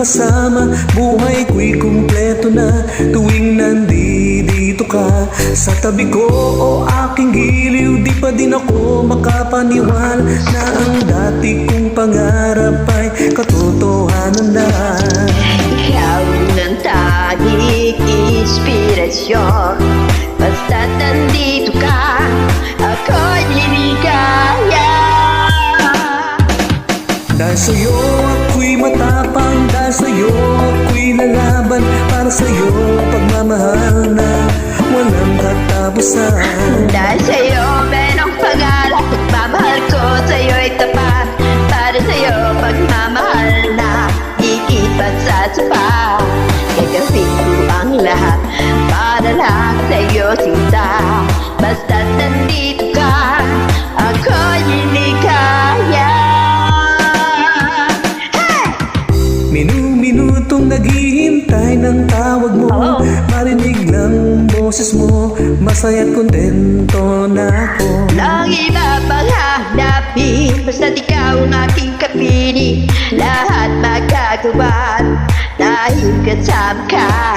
kasama, buhay ko'y kumpleto na tuwing nandito ka sa tabi ko o aking giliw. Di pa din ako makapaniwala na ang dati kong pangarap ay katotohanan na. Ikaw ng tanging inspirasyon, basta't nandito ka, ako'y liligaya. Dahil sa'yo ako'y matapang, dahil sa'yo ako'y lalaban, para sa'yo pagmamahal na walang katapusan. Dahil sa'yo merong pangarap, pagmamahal ko sa'yo'y tapat. Para sa'yo pagmamahal na higit pa sa sapat. Gagawin ko ang lahat para lang sa'yo sinta. Basta't nandito ka, ako'y liligaya. Minutong naghihintay ng tawag mo, marinig lang boses mo, masaya't kontento na ako. Nang iba pang hanapin, basta't ikaw ang aking kapiling. Lahat magagawa dahil kasama ka.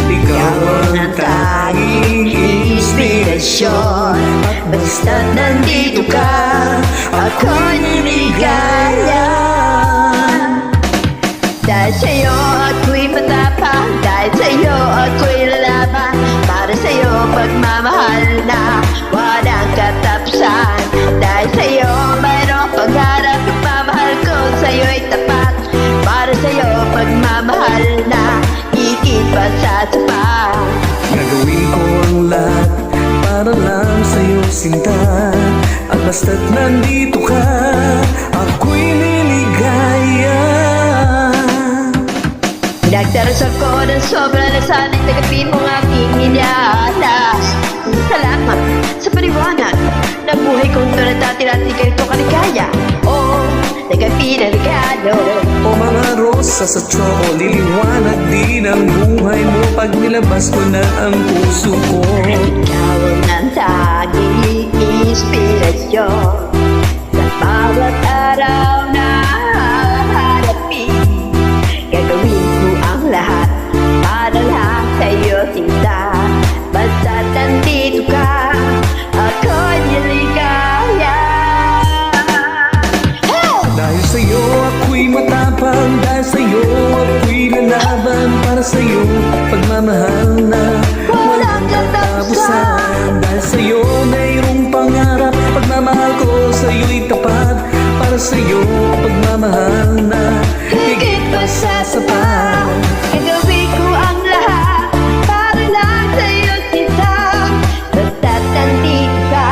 Ikaw ang tanging inspirasyon, At basta't nandito ka, ako'y liligaya. Dahil sa'yo ako'y matapang, dahil sa'yo ako'y lalaban. Para sa'yo pagmamahal na walang katapusan. Dahil sa'yo mayroong pangarap, pagmamahal ko sa'yo'y tapat. Para sa'yo pagmamahal na higit pa sa sapat. Gagawin ko ang lahat para lang sa'yo sinta. At basta't nandito ka, ako'y liligaya. Nagdarasal ko ng sobra na sana'y tagapin mong aking inialas. Salamat sa paliwanag na buhay kong tulad dati-dati ganito kaligaya. O tagapin ang regalo. O mga rosa sa tro, liliwanag din ang buhay mo pag nilabas ko na ang puso ko. Ikaw ang tanging inspirasyon sa bawat araw na haharapin. Gagawin ko ang lahat para lang sa'yo sinta. Basta't nandito ka, ako'y liligaya. Dahil sa'yo ako'y matapang, dahil sa'yo ako'y lalaban. Para sa'yo pagmamahal na walang katapusan. Dahil sa'yo mayroong pangarap, pagmamahal ko sa'yo'y tapat. Para sa'yo pagmamahal na higit pa sa sapat. Gagawin ko ang lahat para lang sa'yo sinta. Basta't nandito ka,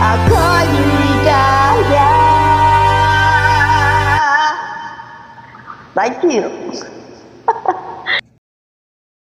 ako'y liligaya. Thank you.